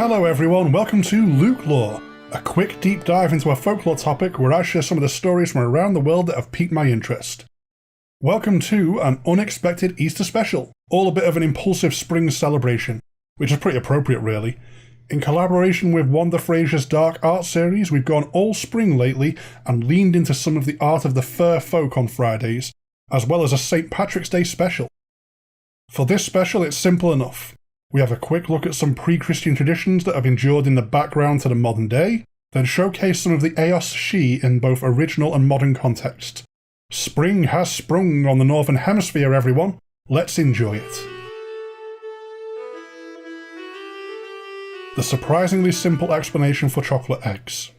Hello everyone, welcome to LukeLore, a quick deep dive into a folklore topic where I share some of the stories from around the world that have piqued my interest. Welcome to an unexpected Easter special, all a bit of an impulsive spring celebration, which is pretty appropriate really. In collaboration with Wanda Frazier's Dark Art series, we've gone all spring lately and leaned into some of the art of the fur folk on Fridays, as well as a St. Patrick's Day special. For this special it's simple enough. We have a quick look at some pre-Christian traditions that have endured in the background to the modern day, then showcase some of the Eos She in both original and modern context. Spring has sprung on the Northern Hemisphere, everyone. Let's enjoy it. The surprisingly simple explanation for chocolate eggs.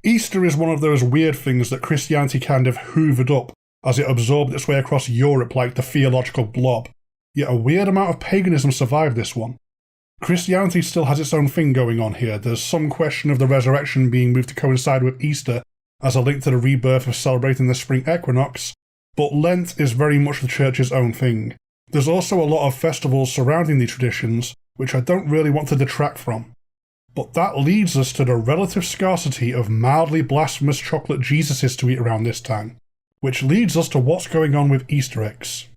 Easter is one of those weird things that Christianity kind of hoovered up as it absorbed its way across Europe like the theological blob. Yet a weird amount of paganism survived this one. Christianity still has its own thing going on here. There's some question of the resurrection being moved to coincide with Easter as a link to the rebirth of celebrating the spring equinox, but Lent is very much the church's own thing. There's also a lot of festivals surrounding these traditions, which I don't really want to detract from. But that leads us to the relative scarcity of mildly blasphemous chocolate Jesuses to eat around this time, which leads us to what's going on with Easter eggs.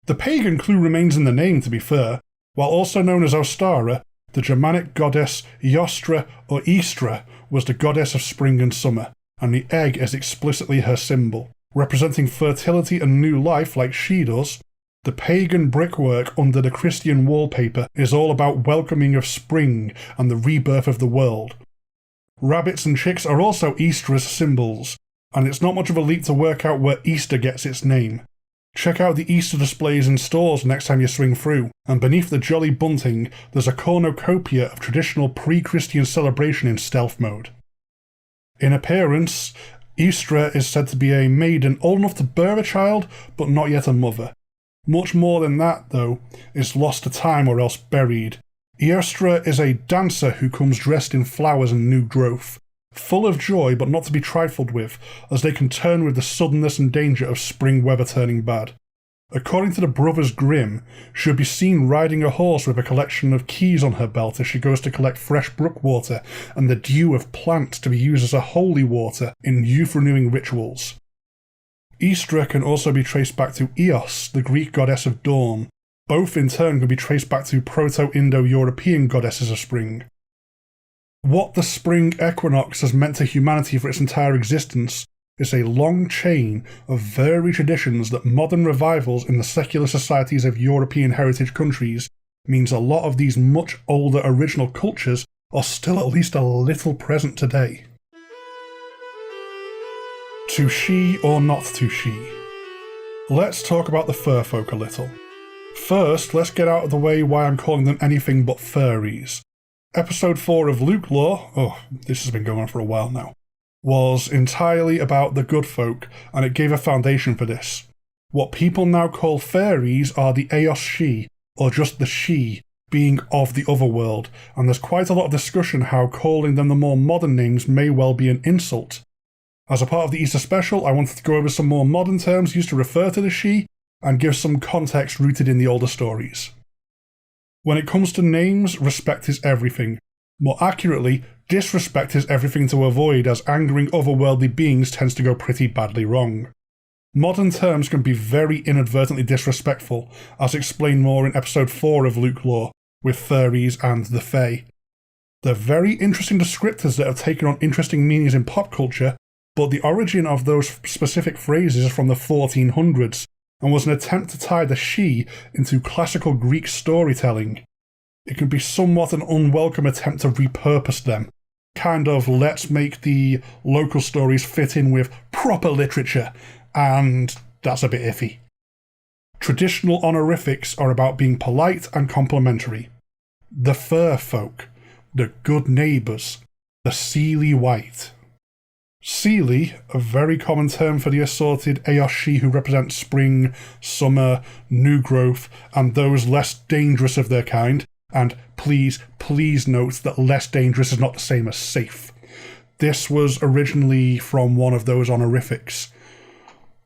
The pagan clue remains in the name, to be fair. While also known as Ostara, the Germanic goddess Eostra or Istra was the goddess of spring and summer, and the egg is explicitly her symbol. Representing fertility and new life like she does, the pagan brickwork under the Christian wallpaper is all about welcoming of spring and the rebirth of the world. Rabbits and chicks are also Eastra's symbols, and it's not much of a leap to work out where Easter gets its name. Check out the Easter displays in stores next time you swing through, and beneath the jolly bunting there's a cornucopia of traditional pre-Christian celebration in stealth mode. In appearance, Istra is said to be a maiden old enough to bear a child, but not yet a mother. Much more than that, though, is lost to time or else buried. Eostra is a dancer who comes dressed in flowers and new growth, full of joy but not to be trifled with, as they can turn with the suddenness and danger of spring weather turning bad. According to the Brothers Grimm, she'll be seen riding a horse with a collection of keys on her belt as she goes to collect fresh brook water and the dew of plants to be used as a holy water in youth-renewing rituals. Istra can also be traced back to Eos, the Greek goddess of dawn. Both in turn can be traced back to Proto-Indo-European goddesses of spring. What the spring equinox has meant to humanity for its entire existence is a long chain of varied traditions that modern revivals in the secular societies of European heritage countries means a lot of these much older original cultures are still at least a little present today. To she or not to she? Let's talk about the fur folk a little. First, let's get out of the way why I'm calling them anything but furries. Episode 4 of LukeLore, this has been going on for a while now, was entirely about the good folk, and it gave a foundation for this. What people now call fairies are the Eos She, or just the She, being of the other world, and there's quite a lot of discussion how calling them the more modern names may well be an insult. As a part of the Easter special, I wanted to go over some more modern terms used to refer to the She, and give some context rooted in the older stories. When it comes to names, respect is everything. More accurately, disrespect is everything to avoid, as angering otherworldly beings tends to go pretty badly wrong. Modern terms can be very inadvertently disrespectful, as explained more in episode 4 of LukeLore, with furries and the Fae. They're very interesting descriptors that have taken on interesting meanings in pop culture, but the origin of those specific phrases is from the 1400s, and was an attempt to tie the she into classical Greek storytelling. It can be somewhat an unwelcome attempt to repurpose them. Kind of, let's make the local stories fit in with proper literature, and that's a bit iffy. Traditional honorifics are about being polite and complimentary. The fur folk, the good neighbours, the Seelie White. Seelie, a very common term for the assorted Eos She who represent spring, summer, new growth, and those less dangerous of their kind, and please note that less dangerous is not the same as safe. This was originally from one of those honorifics.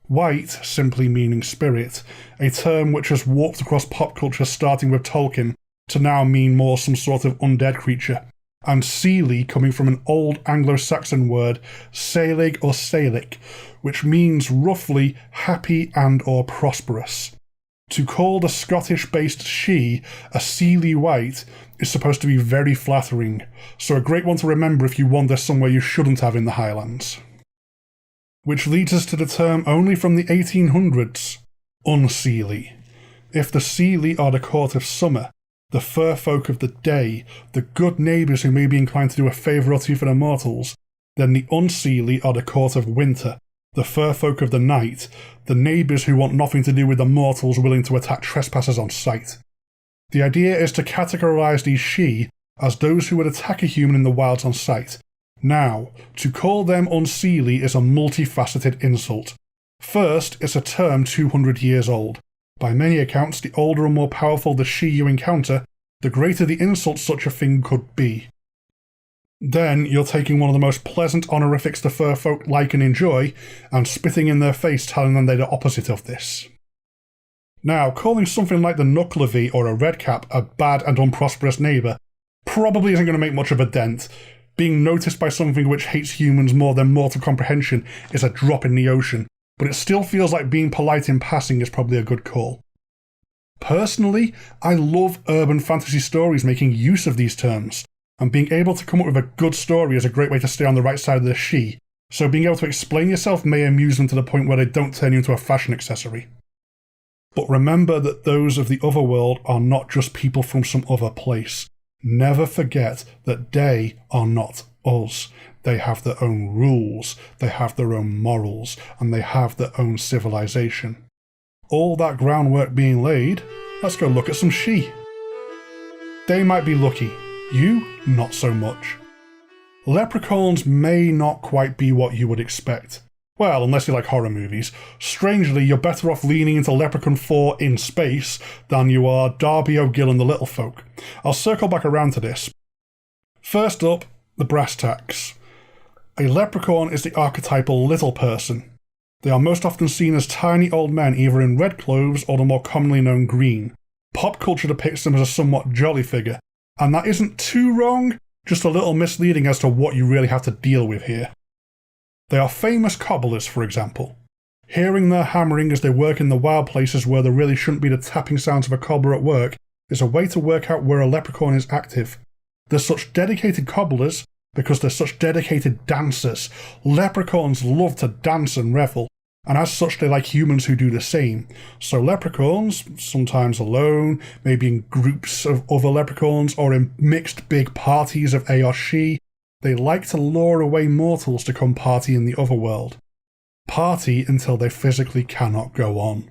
White simply meaning spirit, a term which has warped across pop culture starting with Tolkien to now mean more some sort of undead creature, and Seelie coming from an old Anglo-Saxon word, selig or salic, which means roughly happy and or prosperous. To call the Scottish-based she a Seelie White is supposed to be very flattering, so a great one to remember if you wander somewhere you shouldn't have in the Highlands. Which leads us to the term only from the 1800s, unseelie. If the Seelie are the court of summer, the fur folk of the day, the good neighbours who may be inclined to do a favour or two for their mortals, then the unseelie are the court of winter, the fur folk of the night, the neighbours who want nothing to do with the mortals willing to attack trespassers on sight. The idea is to categorise these she as those who would attack a human in the wilds on sight. Now, to call them unseelie is a multifaceted insult. First, it's a term 200 years old. By many accounts, the older and more powerful the she you encounter, the greater the insult such a thing could be. Then, you're taking one of the most pleasant honorifics the fur folk like and enjoy, and spitting in their face telling them they're the opposite of this. Now, calling something like the Nucklevy or a redcap a bad and unprosperous neighbour probably isn't going to make much of a dent. Being noticed by something which hates humans more than mortal comprehension is a drop in the ocean, but it still feels like being polite in passing is probably a good call. Personally, I love urban fantasy stories making use of these terms, and being able to come up with a good story is a great way to stay on the right side of the she, so being able to explain yourself may amuse them to the point where they don't turn you into a fashion accessory. But remember that those of the other world are not just people from some other place. Never forget that they are not us. They have their own rules, they have their own morals, and they have their own civilization. All that groundwork being laid, let's go look at some she. They might be lucky, you not so much. Leprechauns may not quite be what you would expect. Well, unless you like horror movies. Strangely, you're better off leaning into Leprechaun 4 in space than you are Darby O'Gill and the Little Folk. I'll circle back around to this. First up, the brass tacks. A leprechaun is the archetypal little person. They are most often seen as tiny old men either in red clothes or the more commonly known green. Pop culture depicts them as a somewhat jolly figure, and that isn't too wrong, just a little misleading as to what you really have to deal with here. They are famous cobblers, for example. Hearing their hammering as they work in the wild places where there really shouldn't be the tapping sounds of a cobbler at work is a way to work out where a leprechaun is active. They're such dedicated cobblers because they're such dedicated dancers. Leprechauns love to dance and revel, and as such they like humans who do the same. So leprechauns, sometimes alone, maybe in groups of other leprechauns, or in mixed big parties of a or she, they like to lure away mortals to come party in the other world. Party until they physically cannot go on.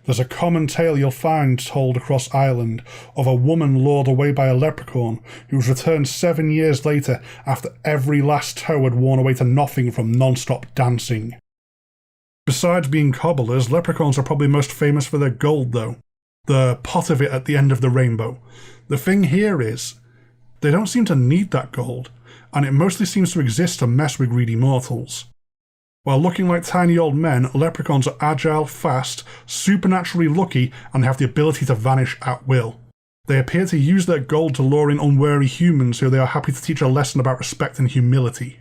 There's a common tale you'll find told across Ireland of a woman lured away by a leprechaun who was returned 7 years later after every last toe had worn away to nothing from non-stop dancing. Besides being cobblers, leprechauns are probably most famous for their gold though. The pot of it at the end of the rainbow. The thing here is, they don't seem to need that gold, and it mostly seems to exist to mess with greedy mortals. While looking like tiny old men, leprechauns are agile, fast, supernaturally lucky, and have the ability to vanish at will. They appear to use their gold to lure in unwary humans who they are happy to teach a lesson about respect and humility.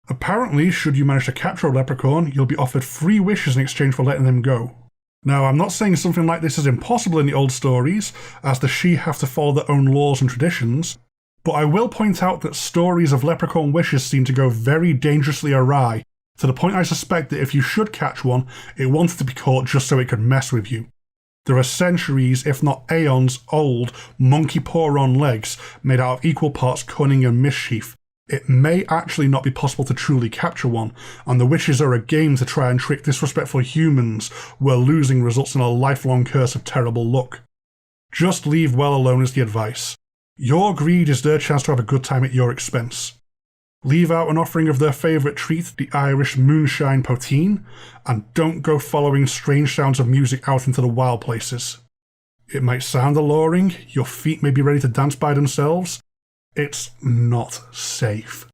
Apparently, should you manage to capture a leprechaun, you'll be offered 3 wishes in exchange for letting them go. Now, I'm not saying something like this is impossible in the old stories, as the she have to follow their own laws and traditions, but I will point out that stories of leprechaun wishes seem to go very dangerously awry, to the point I suspect that if you should catch one, it wanted to be caught just so it could mess with you. There are centuries, if not aeons, old monkey paw on legs made out of equal parts cunning and mischief. It may actually not be possible to truly capture one, and the wishes are a game to try and trick disrespectful humans, where losing results in a lifelong curse of terrible luck. Just leave well alone is the advice. Your greed is their chance to have a good time at your expense. Leave out an offering of their favourite treat, the Irish moonshine poteen, and don't go following strange sounds of music out into the wild places. It might sound alluring, your feet may be ready to dance by themselves. It's not safe.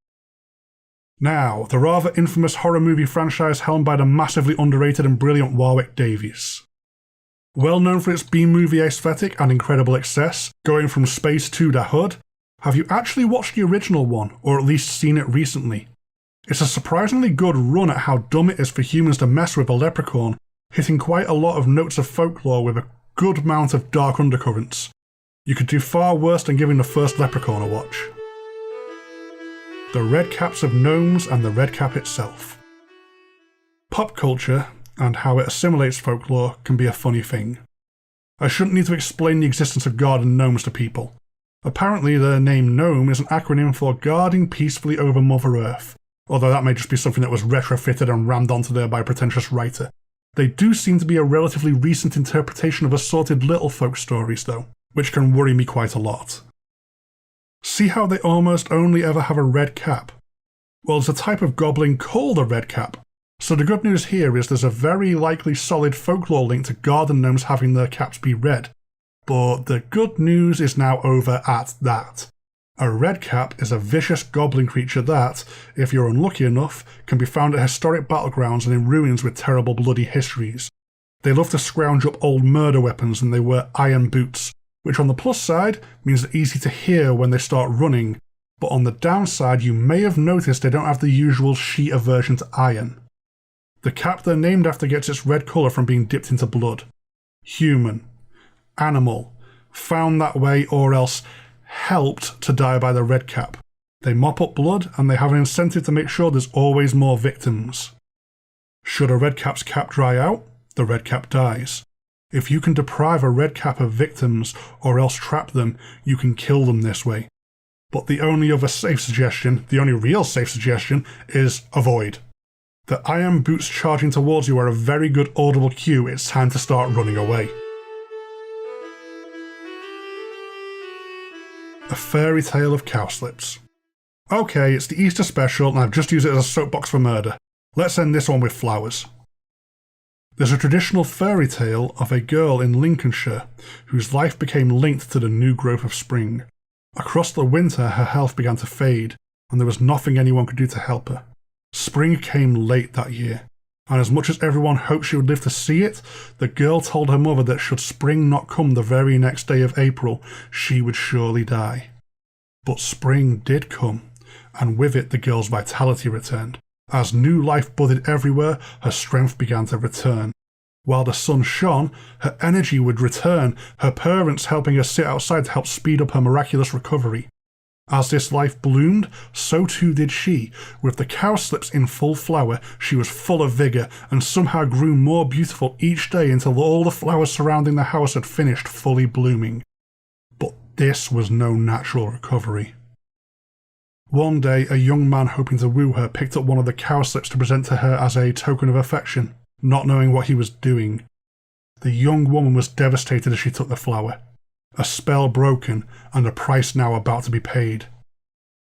Now, the rather infamous horror movie franchise helmed by the massively underrated and brilliant Warwick Davis. Well known for its B-movie aesthetic and incredible excess, going from space to the hood, have you actually watched the original one, or at least seen it recently? It's a surprisingly good run at how dumb it is for humans to mess with a leprechaun, hitting quite a lot of notes of folklore with a good amount of dark undercurrents. You could do far worse than giving the first Leprechaun a watch. The red caps of gnomes and the red cap itself. Pop culture, and how it assimilates folklore, can be a funny thing. I shouldn't need to explain the existence of garden gnomes to people. Apparently the name gnome is an acronym for guarding peacefully over Mother Earth, although that may just be something that was retrofitted and rammed onto there by a pretentious writer. They do seem to be a relatively recent interpretation of assorted little folk stories though, which can worry me quite a lot. See how they almost only ever have a red cap? Well, there's a type of goblin called a red cap, so the good news here is there's a very likely solid folklore link to garden gnomes having their caps be red. But the good news is now over at that. A red cap is a vicious goblin creature that, if you're unlucky enough, can be found at historic battlegrounds and in ruins with terrible bloody histories. They love to scrounge up old murder weapons and they wear iron boots, which on the plus side means they're easy to hear when they start running, but on the downside you may have noticed they don't have the usual sheet aversion to iron. The cap they're named after gets its red colour from being dipped into blood. Human. Animal. Found that way or else helped to die by the red cap. They mop up blood and they have an incentive to make sure there's always more victims. Should a red cap's cap dry out, the red cap dies. If you can deprive a red cap of victims or else trap them, you can kill them this way. But the only other safe suggestion, the only real safe suggestion, is avoid. The iron boots charging towards you are a very good audible cue it's time to start running away. A fairy tale of cowslips. Okay, it's the Easter special and I've just used it as a soapbox for murder. Let's end this one with flowers. There's a traditional fairy tale of a girl in Lincolnshire whose life became linked to the new growth of spring. Across the winter her health began to fade and there was nothing anyone could do to help her. Spring came late that year, and as much as everyone hoped she would live to see it, the girl told her mother that should spring not come the very next day of April, she would surely die. But spring did come, and with it the girl's vitality returned. As new life budded everywhere, her strength began to return. While the sun shone, her energy would return, her parents helping her sit outside to help speed up her miraculous recovery. As this life bloomed, so too did she. With the cowslips in full flower, she was full of vigour and somehow grew more beautiful each day until all the flowers surrounding the house had finished fully blooming. But this was no natural recovery. One day, a young man hoping to woo her picked up one of the cowslips to present to her as a token of affection, not knowing what he was doing. The young woman was devastated as she took the flower. A spell broken, and a price now about to be paid.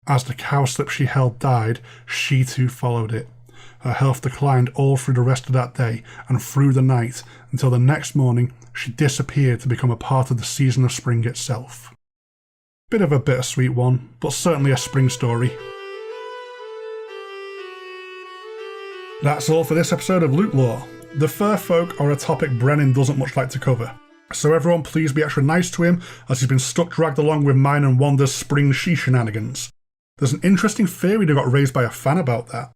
As the cowslip she held died, she too followed it. Her health declined all through the rest of that day, and through the night, until the next morning she disappeared to become a part of the season of spring itself. Bit of a bittersweet one, but certainly a spring story. That's all for this episode of LukeLore. The fur folk are a topic Brennan doesn't much like to cover. So everyone please be extra nice to him as he's been dragged along with mine and Wanda's spring she shenanigans. There's an interesting theory that got raised by a fan about that.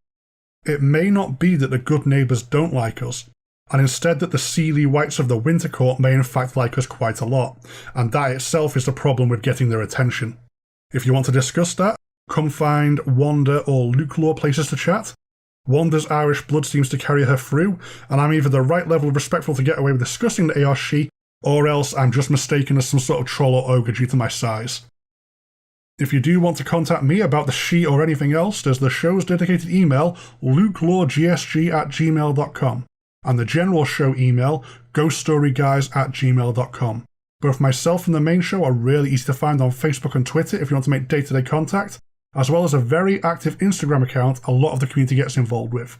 It may not be that the good neighbours don't like us, and instead that the Seelie Whites of the Winter Court may in fact like us quite a lot, and that itself is the problem with getting their attention. If you want to discuss that, come find Wanda or LukeLore places to chat. Wanda's Irish blood seems to carry her through, and I'm either the right level of respectful to get away with discussing that they are she, or else I'm just mistaken as some sort of troll or ogre due to my size. If you do want to contact me about the she or anything else, there's the show's dedicated email, lukeloregsg@gmail.com, and the general show email, ghoststoryguys@gmail.com. Both myself and the main show are really easy to find on Facebook and Twitter if you want to make day-to-day contact, as well as a very active Instagram account a lot of the community gets involved with.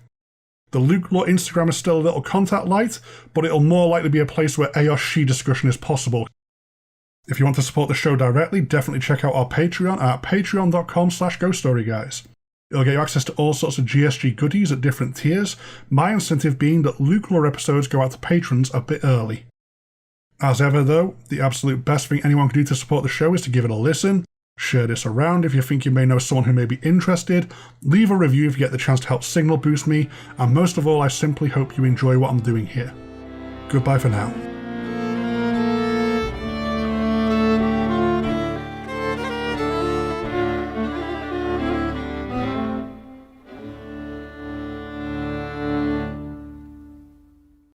The LukeLore Instagram is still a little contact light, but it'll more likely be a place where a or she discussion is possible. If you want to support the show directly, definitely check out our Patreon at patreon.com/ghoststoryguys. It'll get you access to all sorts of GSG goodies at different tiers, my incentive being that LukeLore episodes go out to patrons a bit early. As ever though, the absolute best thing anyone can do to support the show is to give it a listen, share this around if you think you may know someone who may be interested, leave a review if you get the chance to help signal boost me, and most of all I simply hope you enjoy what I'm doing here. Goodbye for now.